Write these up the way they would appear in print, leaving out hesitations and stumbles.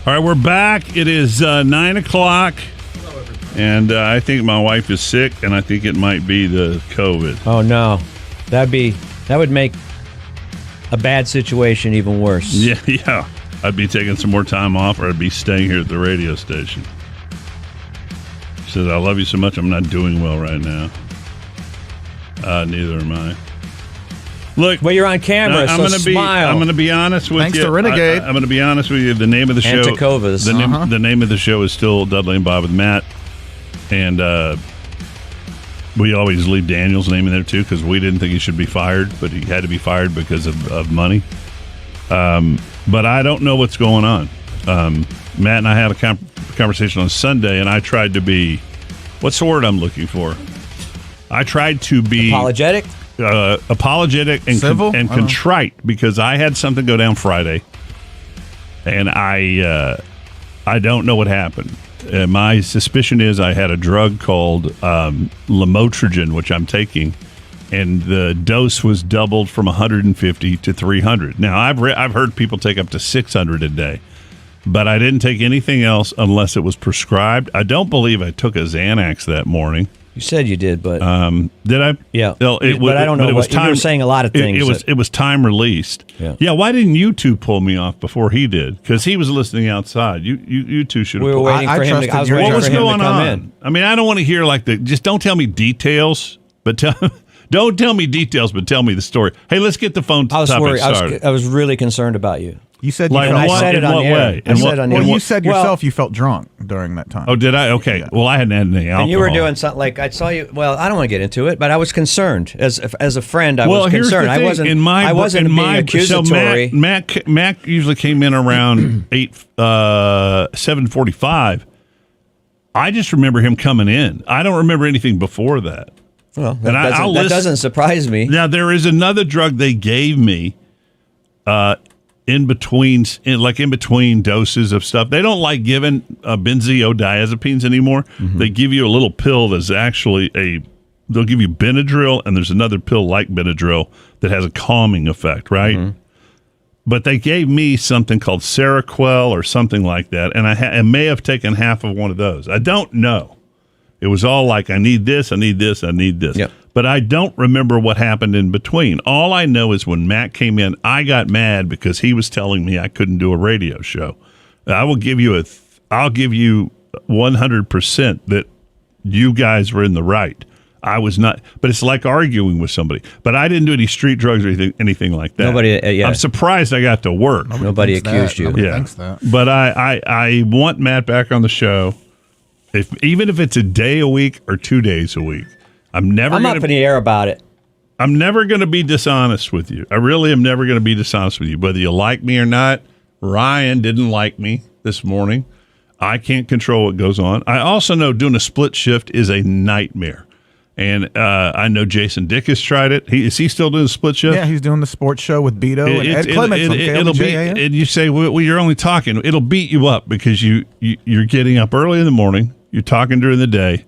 All right, we're back. It is 9 o'clock, and I think my wife is sick, and I think it might be the COVID. Oh, no. That would make a bad situation even worse. Yeah. I'd be taking some more time off, or I'd be staying here at the radio station. She says, I love you so much, I'm not doing well right now. Neither am I. Look, well, you're on camera, so smile. I'm going to be honest with you. Thanks to Renegade. I'm going to be honest with you. The name of the show, the name of the show is still Dudley and Bob with Matt, and we always leave Daniel's name in there too because we didn't think he should be fired, but he had to be fired because of money. But I don't know what's going on. Matt and I had a conversation on Sunday, and I tried to be, what's the word I'm looking for? I tried to be apologetic and civil and contrite because I had something go down Friday, and I don't know what happened. My suspicion is I had a drug called lamotrigine, which I'm taking, and the dose was doubled from 150 to 300. Now I've heard people take up to 600 a day, but I didn't take anything else unless it was prescribed. I don't believe I took a Xanax that morning. You said you did, but did I? Yeah, but I don't know. You were saying a lot of things. It was time released. Yeah. Why didn't you two pull me off before he did? Because he was listening outside. You two should have. We were waiting for him to come in. What was going on? I mean, I don't want to hear just don't tell me details, but don't tell me details, but tell me the story. Hey, let's get the phone topic started. I was really concerned about you. You said I said it on air. You said yourself you felt drunk during that time. Oh, did I? Okay. Yeah. Well, I hadn't had any alcohol. And you were doing something like I saw you. Well, I don't want to get into it, but I was concerned as a friend. I was concerned. I wasn't being accusatory. So Mac usually came in around 7:45. I just remember him coming in. I don't remember anything before that. Well, that doesn't surprise me. Now there is another drug they gave me. In between doses of stuff. They don't like giving benzodiazepines anymore. Mm-hmm. They give you a little pill that's actually they'll give you Benadryl, and there's another pill like Benadryl that has a calming effect, right? Mm-hmm. But they gave me something called Seroquel or something like that, and I may have taken half of one of those. I don't know. It was all like, I need this, I need this, I need this. Yep. But I don't remember what happened in between. All I know is when Matt came in, I got mad because he was telling me I couldn't do a radio show. I'll give you 100% that you guys were in the right. I was not, but it's like arguing with somebody. But I didn't do any street drugs or anything like that. Nobody. I'm surprised I got to work. Nobody accused you. Nobody thinks that. But I want Matt back on the show, even if it's a day a week or 2 days a week. I'm up in the air about it. I'm never going to be dishonest with you. I really am never going to be dishonest with you, whether you like me or not. Ryan didn't like me this morning. I can't control what goes on. I also know doing a split shift is a nightmare. And I know Jason Dick has tried it. Is he still doing a split shift? Yeah, he's doing the sports show with Beto and Ed Clements from KLBJ. And you say, well, you're only talking. It'll beat you up because you're getting up early in the morning. You're talking during the day.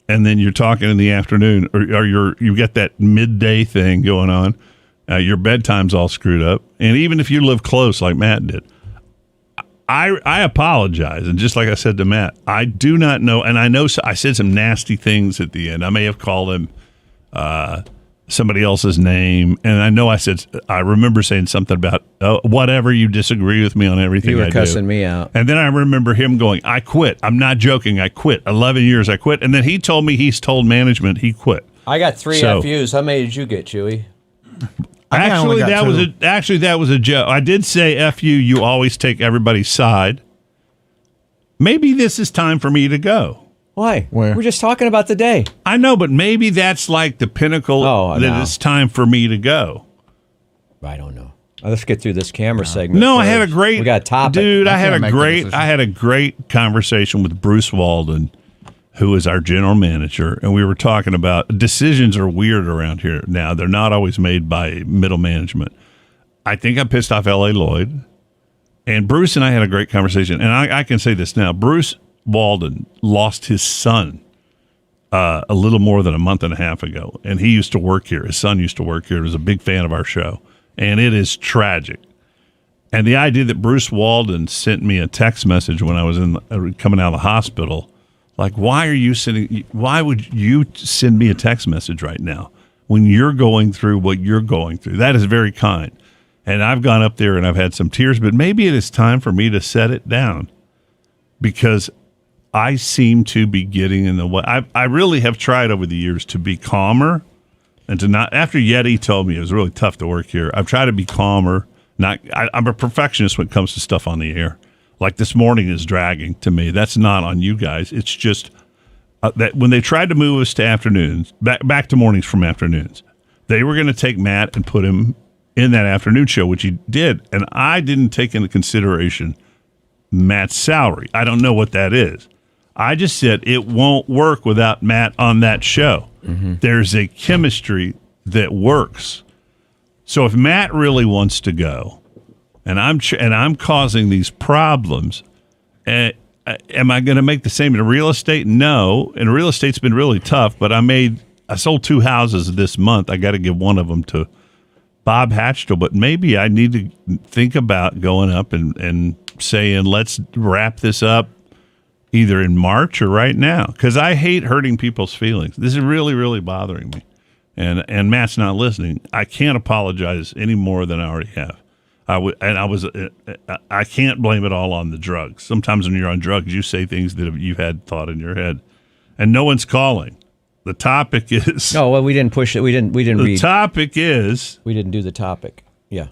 And then you're talking in the afternoon, or you get that midday thing going on. Your bedtime's all screwed up. And even if you live close like Matt did, I apologize. And just like I said to Matt, I do not know. And I know I said some nasty things at the end. I may have called him somebody else's name. And I know I remember saying something about whatever, you disagree with me on everything I do. You were cussing me out. And then I remember him going, I quit. I'm not joking. I quit. 11 years I quit. And then he told me he's told management he quit. I got 3 FUs. How many did you get, Chewy? Actually, that was a joke. I did say F you always take everybody's side. Maybe this is time for me to go. Why? Where? We're just talking about the day. I know, but maybe that's like the pinnacle it's time for me to go. I don't know. Let's get through this camera segment. No, first. I had a great... We got a topic. Dude, I had a great conversation with Bruce Walden, who is our general manager, and we were talking about decisions are weird around here now. They're not always made by middle management. I think I pissed off L.A. Lloyd, and Bruce and I had a great conversation, and I can say this now. Bruce Walden lost his son a little more than a month and a half ago, and he used to work here. His son used to work here. He was a big fan of our show, and it is tragic. And the idea that Bruce Walden sent me a text message when I was coming out of the hospital, like, why would you send me a text message right now when you're going through what you're going through? That is very kind. And I've gone up there and I've had some tears, but maybe it is time for me to set it down because I seem to be getting in the way. I really have tried over the years to be calmer and to not, after Yeti told me it was really tough to work here, I've tried to be calmer. I'm a perfectionist when it comes to stuff on the air. Like this morning is dragging to me. That's not on you guys. It's just that when they tried to move us to afternoons, back to mornings from afternoons, they were going to take Matt and put him in that afternoon show, which he did. And I didn't take into consideration Matt's salary. I don't know what that is. I just said it won't work without Matt on that show. Mm-hmm. There's a chemistry that works. So if Matt really wants to go, and I'm causing these problems, am I going to make the same in real estate? No. And real estate's been really tough, but I sold 2 houses this month. I got to give one of them to Bob Hatchell, but maybe I need to think about going up and saying, let's wrap this up either in March or right now, because I hate hurting people's feelings. This is really, really bothering me. And Matt's not listening. I can't apologize any more than I already have. I can't blame it all on the drugs. Sometimes when you're on drugs, you say things that you've had thought in your head, and no one's calling. The topic is. Oh well, we didn't push it. We didn't read. The topic is. We didn't do the topic. Yeah,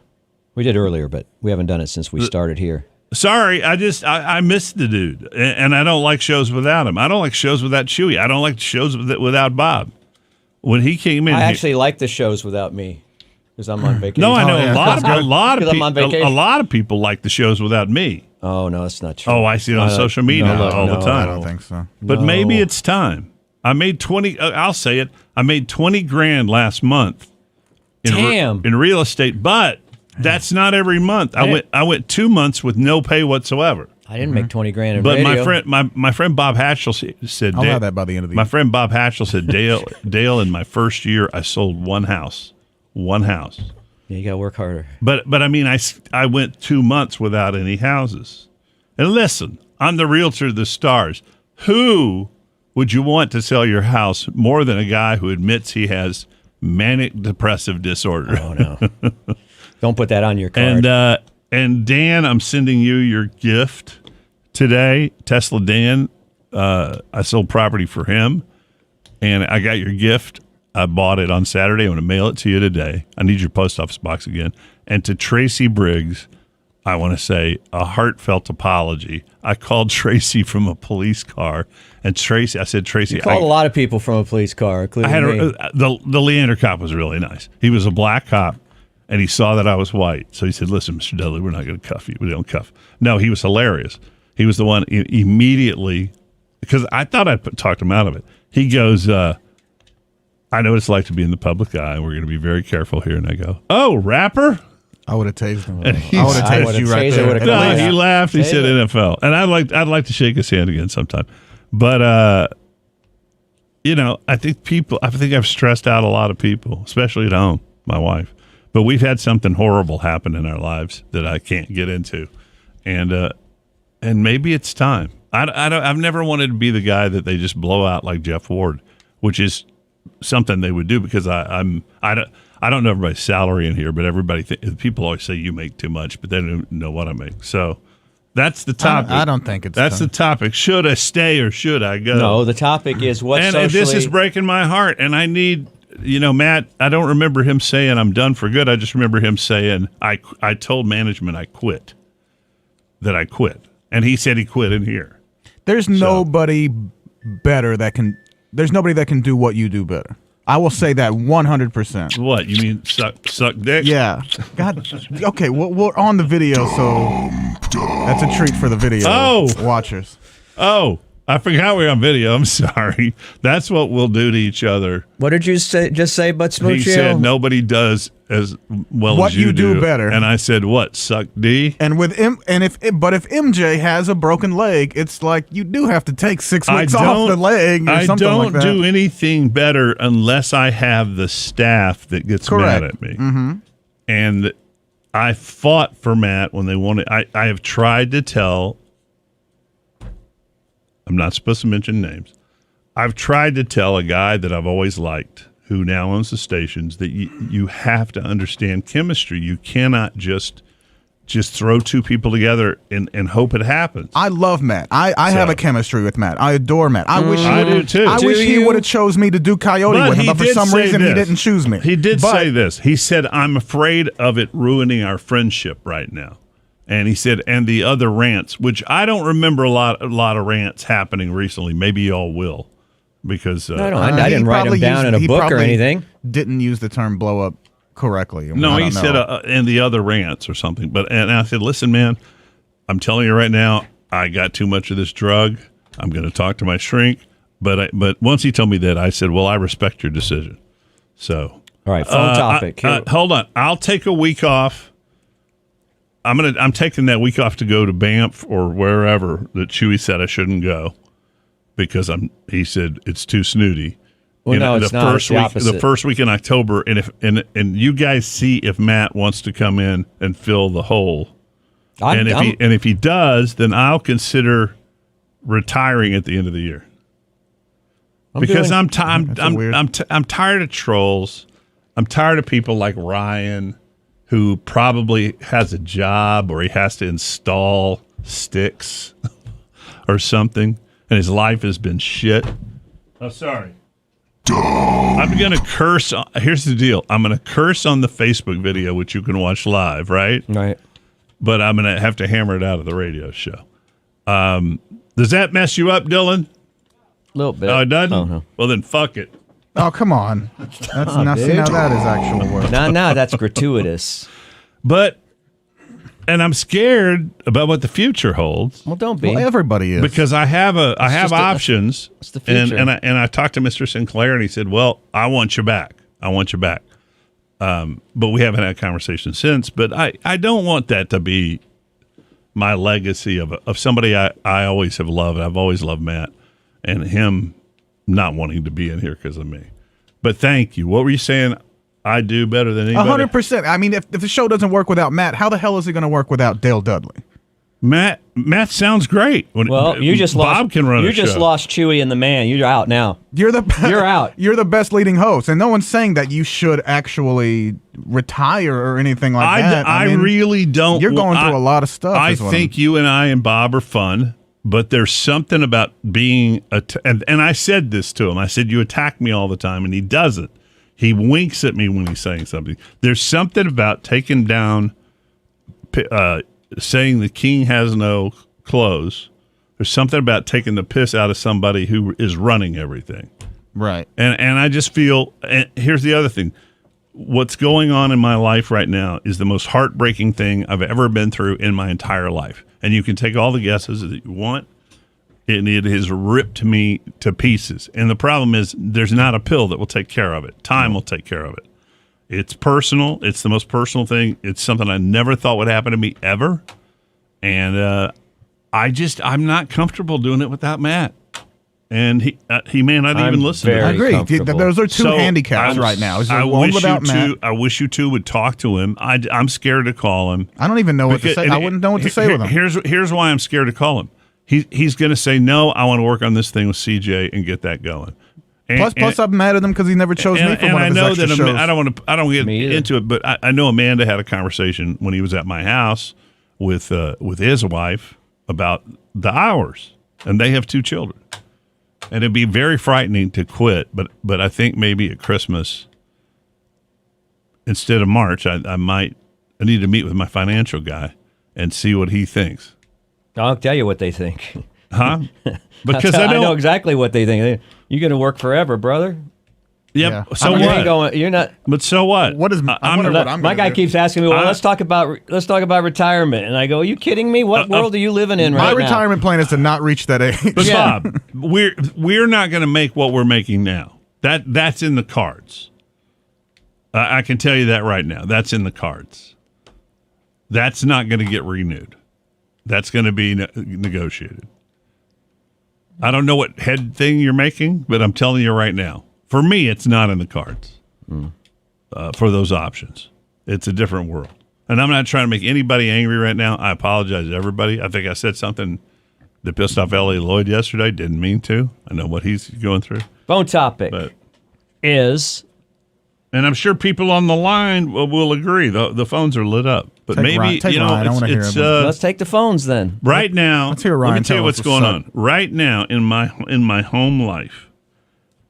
we did earlier, but we haven't done it since we started here. Sorry, I missed the dude, and I don't like shows without him. I don't like shows without Chewy. I don't like shows without Bob. When he came in, I actually like the shows without me because I'm on vacation. No, I know a lot of people like the shows without me. Oh no, that's not true. Oh, I see it on social media all the time. I don't think so. But maybe it's time. I made 20. I'll say it. I made $20,000 last month. In real estate, but that's not every month. I went 2 months with no pay whatsoever. I didn't make $20,000 in but radio. my friend Bob Hatchell said, I'll have that by the end of the year. My friend Bob Hatchell said, Dale, in my first year, I sold one house. Yeah, you got to work harder. But I mean, I went 2 months without any houses. And listen, I'm the realtor of the stars. Who would you want to sell your house more than a guy who admits he has manic depressive disorder? Oh no! Don't put that on your card. And Dan, I'm sending you your gift today. Tesla Dan, I sold property for him, and I got your gift. I bought it on Saturday. I'm going to mail it to you today. I need your post office box again. And to Tracy Briggs, I want to say a heartfelt apology. I called Tracy from a police car, and I said, Tracy, you called a lot of people from a police car, including me. The Leander cop was really nice. He was a black cop. And he saw that I was white. So he said, listen, Mr. Dudley, we're not going to cuff you. We don't cuff. No, he was hilarious. He was the one immediately, because I thought I'd talked him out of it. He goes, I know what it's like to be in the public eye. We're going to be very careful here. And I go, oh, rapper? I would have tased him. I would have tased you right there. No, he laughed. He said NFL. And I'd like to shake his hand again sometime. But, I think I've stressed out a lot of people, especially at home, my wife. But we've had something horrible happen in our lives that I can't get into, and maybe it's time. I've never wanted to be the guy that they just blow out like Jeff Ward, which is something they would do because I don't know everybody's salary in here, but people always say you make too much, but they don't know what I make. So that's the topic. I don't think it's that's the topic. Should I stay or should I go? No, the topic is what. And this is breaking my heart, and I need. Matt, I don't remember him saying I'm done for good. I just remember him saying I told management I quit. And he said he quit in here. There's nobody that can do what you do better. I will say that 100%. What? You mean suck dick? Yeah. God. Okay, we're on the video, so that's a treat for the video watchers. Oh. I forgot we're on video. I'm sorry. That's what we'll do to each other. What did you say? Just say, but Smoochio? He said nobody does as well what as you do better. And I said, what? Suck D? And if MJ has a broken leg, it's like you do have to take 6 weeks off the leg or something like that. I don't do anything better unless I have the staff that gets mad at me. Mm-hmm. And I fought for Matt when they wanted. I have tried to tell. I'm not supposed to mention names. I've tried to tell a guy that I've always liked, who now owns the stations, that you have to understand chemistry. You cannot just throw two people together and hope it happens. I love Matt. I have a chemistry with Matt. I adore Matt. I wish I do too. I wish he would have chose me to do Coyote with him, but for some reason he didn't choose me. He did say this. He said, "I'm afraid of it ruining our friendship right now." And he said, and the other rants, which I don't remember a lot of rants happening recently. Maybe y'all will, because I didn't write them down in a book or anything. Didn't use the term blow up correctly. No, he said, and the other rants or something. And I said, listen, man, I'm telling you right now, I got too much of this drug. I'm going to talk to my shrink. But once he told me that, I said, well, I respect your decision. So, all right, phone topic. Hold on, I'll take a week off. I'm taking that week off to go to Banff or wherever that Chewy said I shouldn't go because he said it's too snooty. Well, no, it's not. It's the opposite. The first week in October, and you guys see if Matt wants to come in and fill the hole. If he does, then I'll consider retiring at the end of the year. I'm tired of trolls. I'm tired of people like Ryan, who probably has a job or he has to install sticks or something, and his life has been shit. Oh, sorry. I'm going to curse. Here's the deal. I'm going to curse on the Facebook video, which you can watch live, right? Right. But I'm going to have to hammer it out of the radio show. Does that mess you up, Dylan? A little bit. Oh, it doesn't? Oh, no. Well, then fuck it. Oh, come on. Now that is actual work. Now that's gratuitous. And I'm scared about what the future holds. Well, don't be. Well, everybody is. Because I have options. It's the future. And I talked to Mr. Sinclair, and he said, well, I want you back. But we haven't had a conversation since. But I don't want that to be my legacy of somebody I always have loved. I've always loved Matt, and him not wanting to be in here because of me. But thank you. What were you saying? I do better than anybody? 100%. I mean, if the show doesn't work without Matt, how the hell is it going to work without Dale Dudley? Matt sounds great. Well, you just Bob can run. You just lost Chewy and the man. You're out now. You're out. You're the best leading host, and no one's saying that you should actually retire or anything like that. I mean, really don't. You're going through a lot of stuff. I think you and I and Bob are fun. But there's something about being and I said this to him. I said, you attack me all the time, and he doesn't. He winks at me when he's saying something. There's something about taking down, saying the king has no clothes. There's something about taking the piss out of somebody who is running everything. Right. And I just feel, and here's the other thing. What's going on in my life right now is the most heartbreaking thing I've ever been through in my entire life. And you can take all the guesses that you want, and it has ripped me to pieces. And the problem is there's not a pill that will take care of it. Time will take care of it. It's personal. It's the most personal thing. It's something I never thought would happen to me ever. And I'm not comfortable doing it without Matt. And he may not even listen to me. I agree. Those are two handicaps right now. Is there one without Matt? I wish you two would talk to him. I'm scared to call him. I don't even know what to say. I wouldn't know what to say with him. Here's why I'm scared to call him. He's going to say, no, I want to work on this thing with CJ and get that going. Plus, I'm mad at him because he never chose me for one of his extra shows. I don't get into it, but I know Amanda had a conversation when he was at my house with his wife about the hours, and they have 2 children. And it'd be very frightening to quit, but I think maybe at Christmas, instead of March, I need to meet with my financial guy and see what he thinks. I'll tell you what they think. Huh? Because I know exactly what they think. You're going to work forever, brother. Yep. Yeah. So what? You're not. But so what? What is? My guy keeps asking me, well, let's talk about retirement, and I go, are you kidding me? What world are you living in right now? My retirement plan is to not reach that age. But Bob, we're not going to make what we're making now. That's in the cards. I can tell you that right now. That's in the cards. That's not going to get renewed. That's going to be negotiated. I don't know what head thing you're making, but I'm telling you right now. For me, it's not in the cards for those options. It's a different world. And I'm not trying to make anybody angry right now. I apologize to everybody. I think I said something that pissed off Elliot Lloyd yesterday. Didn't mean to. I know what he's going through. Phone topic is... And I'm sure people on the line will agree. The phones are lit up. But maybe, let's take the phones then. Right now, let's hear Ryan. Let me tell you what's going on. Right now, in my home life,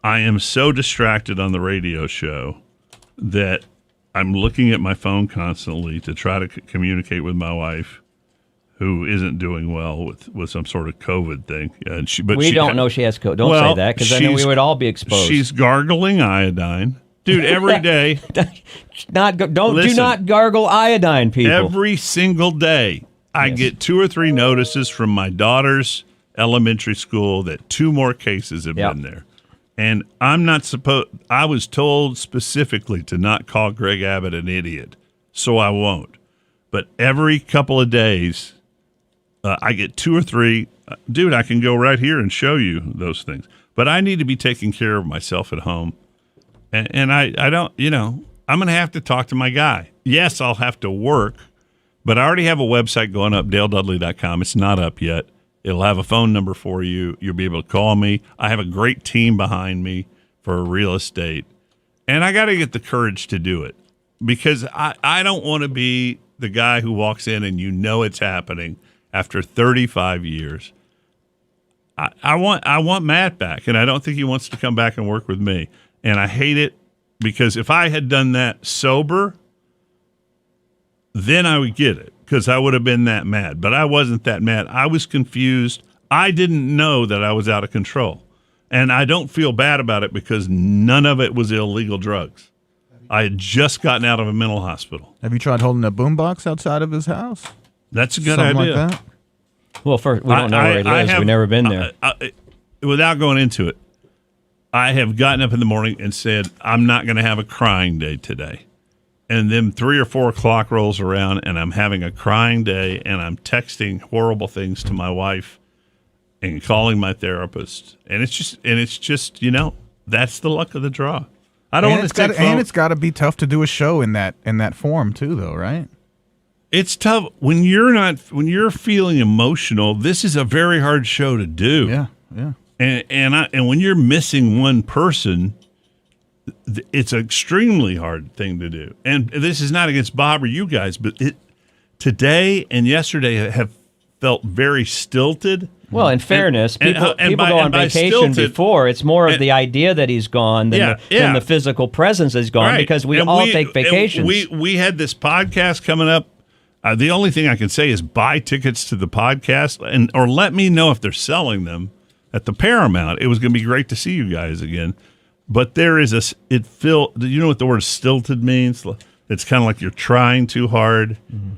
I am so distracted on the radio show that I'm looking at my phone constantly to try to communicate with my wife, who isn't doing well with some sort of COVID thing. And we don't know she has COVID. Don't say that, because then we would all be exposed. She's gargling iodine. Dude, every day. Do not gargle iodine, people. Every single day, I get 2 or 3 notices from my daughter's elementary school that 2 more cases have been there. And I'm not supposed. I was told specifically to not call Greg Abbott an idiot, so I won't. But every couple of days, I get 2 or 3. Dude, I can go right here and show you those things. But I need to be taking care of myself at home. And I don't, I'm going to have to talk to my guy. Yes, I'll have to work, but I already have a website going up, daledudley.com. It's not up yet. It'll have a phone number for you. You'll be able to call me. I have a great team behind me for real estate. And I got to get the courage to do it, because I don't want to be the guy who walks in and it's happening after 35 years. I want Matt back, and I don't think he wants to come back and work with me. And I hate it, because if I had done that sober, then I would get it, because I would have been that mad. But I wasn't that mad. I was confused. I didn't know that I was out of control. And I don't feel bad about it, because none of it was illegal drugs. I had just gotten out of a mental hospital. Have you tried holding a boombox outside of his house? That's a good Something idea. Like that? Well, first, we don't know where he lives. We've never been there. Without going into it, I have gotten up in the morning and said, I'm not going to have a crying day today. And then 3 or 4 o'clock rolls around, and I'm having a crying day, and I'm texting horrible things to my wife and calling my therapist. And it's just, that's the luck of the draw. I don't want to take and it's got to be tough to do a show in that form too, though, right? It's tough when you're feeling emotional. This is a very hard show to do. Yeah. And when you're missing one person, it's an extremely hard thing to do. And this is not against Bob or you guys, but today and yesterday have felt very stilted. Well, in fairness, people go on vacation before. It's more of the idea that he's gone than the physical presence is gone, because we all take vacations. We had this podcast coming up. The only thing I can say is buy tickets to the podcast, or let me know if they're selling them at the Paramount. It was going to be great to see you guys again. But there is do you know what the word stilted means? It's kind of like you're trying too hard. Mm-hmm.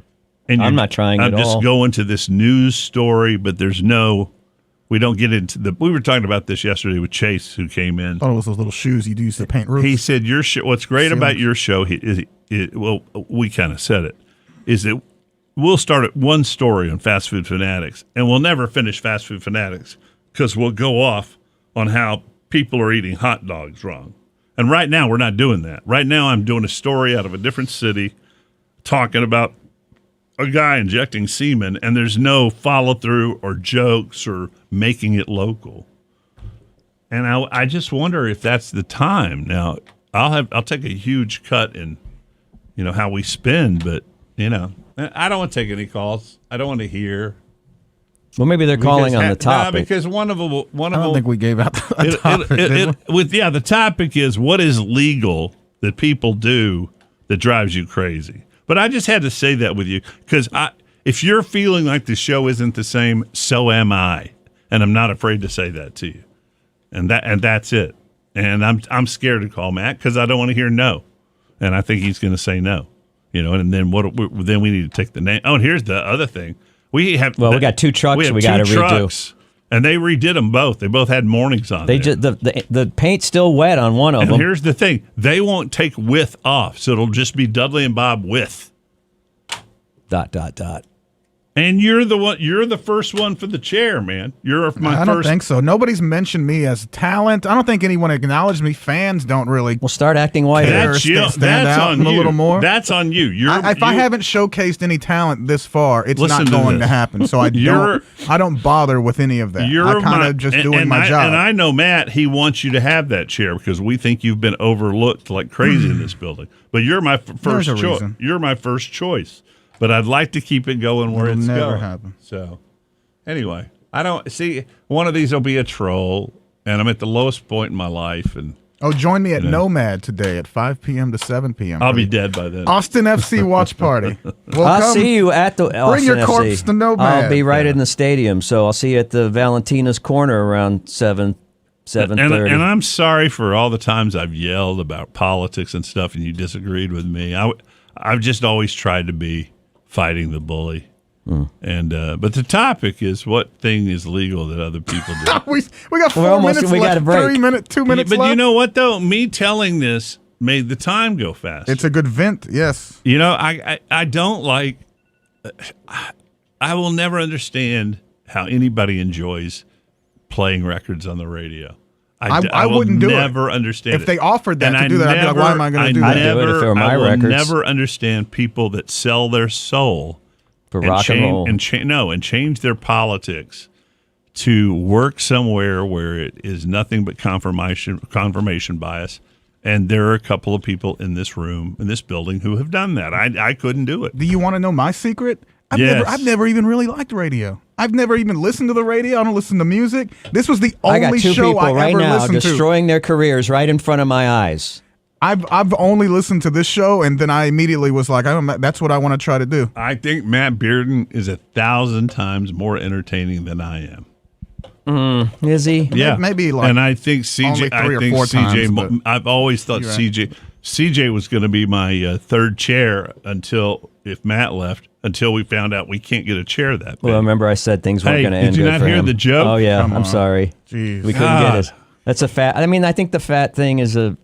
And I'm not trying at all. I'm just going to this news story, but we don't get into we were talking about this yesterday with Chase, who came in. Oh, it was those little shoes you'd use to paint roofs. He said, what's great about your show, we kind of said it, is that we'll start at one story on Fast Food Fanatics, and we'll never finish Fast Food Fanatics, because we'll go off on how people are eating hot dogs wrong. And right now, we're not doing that. Right now, I'm doing a story out of a different city talking about a guy injecting semen, and there's no follow-through or jokes or making it local. And I just wonder if that's the time. Now, I'll take a huge cut in, how we spend, but, I don't want to take any calls. I don't want to hear. Well, maybe they're calling on the topic. No, because one of them. I don't think we gave out the topic. The topic is what is legal that people do that drives you crazy. But I just had to say that with you, because if you're feeling like the show isn't the same, so am I, and I'm not afraid to say that to you, and that's it. And I'm scared to call Matt, because I don't want to hear no, and I think he's going to say no, And then then we need to take the name. Oh, and here's the other thing. We got 2 trucks we got to redo. And they redid them both. They both had mornings on there. The paint's still wet on one of them. And here's the thing. They won't take with off, so it'll just be Dudley and Bob with. ... And you're the one. You're the first one for the chair, man. You're my first. I don't think so. Nobody's mentioned me as talent. I don't think anyone acknowledged me. Fans don't really. Well, start acting whiter. That's on you. A little more. That's on you. If I haven't showcased any talent this far, it's not going to happen. So I don't bother with any of that. I kind of just doing my job. And I know Matt. He wants you to have that chair because we think you've been overlooked like crazy in this building. But you're my first choice. You're my first choice. But I'd like to keep it going where it's going. Never happen. So, anyway, I don't see one of these will be a troll, and I'm at the lowest point in my life. And join me at Nomad today at 5 p.m. to 7 p.m. I'll be dead by then. Austin FC watch party. I'll see you at the Austin Bring your FC. corpse to Nomad. I'll be right in the stadium, so I'll see you at the Valentina's Corner around 7:30. And I'm sorry for all the times I've yelled about politics and stuff, and you disagreed with me. I've just always tried to be fighting the bully. And but the topic is what thing is legal that other people do. we got 4 minutes left. Got a break. 2 minutes But left. you know what though? Me telling this made the time go fast. It's a good vent, yes. You know, I don't like. I will never understand how anybody enjoys playing records on the radio. I wouldn't do it. Never understand if they offered that to do that. I'd be like, why am I going to do that? I'd do it if they were my records. I will never understand people that sell their soul for rock and roll and change their politics to work somewhere where it is nothing but confirmation bias. And there are a couple of people in this room, in this building, who have done that. I couldn't do it. Do you want to know my secret? I've never even really liked radio. I've never even listened to the radio. I don't listen to music. This was the only show I ever listened to. I got 2 people right now destroying their careers right in front of my eyes. I've only listened to this show, and then I immediately was like, that's what I want to try to do. I think Matt Bearden is 1,000 times more entertaining than I am. Is he? Yeah, maybe like. And I think CJ. times, I've always thought CJ was going to be my third chair if Matt left. Until we found out we can't get a chair that big. Well, remember I said things weren't going to end good for him. Did you not hear the joke? Oh, yeah. I'm sorry. Jeez. We couldn't get it. That's a fat. I mean, I think the fat thing is a.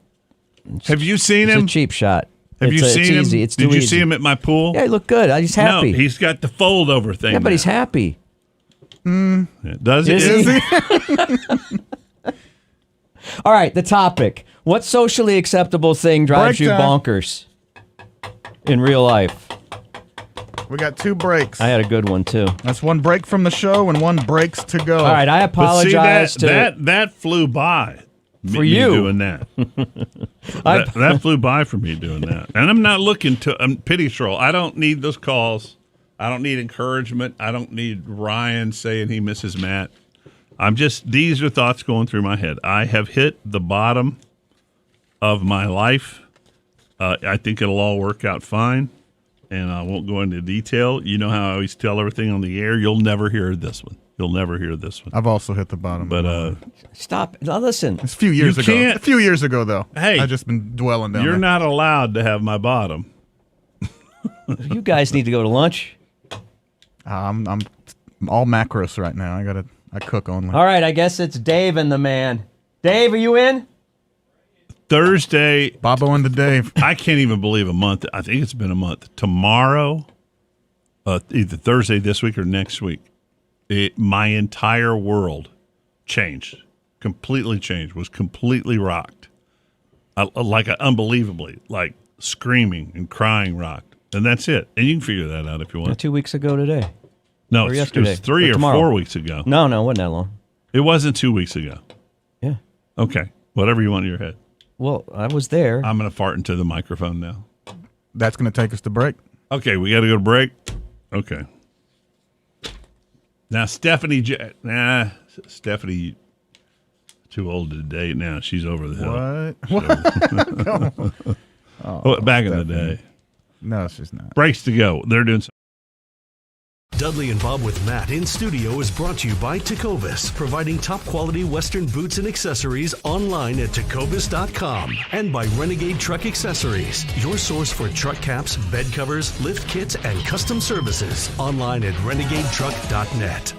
Have you seen him? It's a cheap shot. Have you seen him? Easy. It's too easy. Did you see him at my pool? Yeah, he looked good. He's happy. No, he's got the fold over thing. Yeah, but he's happy. Does he? Is he? All right, the topic. What socially acceptable thing drives you bonkers in real life? We got 2 breaks. I had a good one, too. That's 1 break from the show and 1 breaks to go. All right, I apologize that flew by. For you doing that. that flew by for me doing that. And I'm not looking to pity troll. I don't need those calls. I don't need encouragement. I don't need Ryan saying he misses Matt. These are thoughts going through my head. I have hit the bottom of my life. I think it'll all work out fine. And I won't go into detail. You know how I always tell everything on the air. You'll never hear this one. I've also hit the bottom. But stop. Now listen. It's a few years ago. A few years ago, though. Hey, I've just been dwelling down. You're not allowed to have my bottom. You guys need to go to lunch. I'm all macros right now. I cook only. All right. I guess it's Dave and the man. Dave, are you in? Thursday. Bobo and the Dave. I can't even believe a month. I think it's been a month. Tomorrow, either Thursday this week or next week, my entire world changed. Completely changed. Was completely rocked. Unbelievably. Like screaming and crying rocked. And that's it. And you can figure that out if you want. 2 weeks ago today. No, it was 3 or 4 weeks ago. No, it wasn't that long. It wasn't 2 weeks ago. Yeah. Okay. Whatever you want in your head. Well, I was there. I'm going to fart into the microphone now. That's going to take us to break. Okay, we got to go to break. Okay. Now, Stephanie, too old to date now. She's over the hill. What? Back in the day. No, she's not. Breaks to go. They're doing something. Dudley and Bob with Matt in studio is brought to you by Tecovas, providing top-quality Western boots and accessories online at tecovas.com, and by Renegade Truck Accessories, your source for truck caps, bed covers, lift kits, and custom services, online at renegadetruck.net.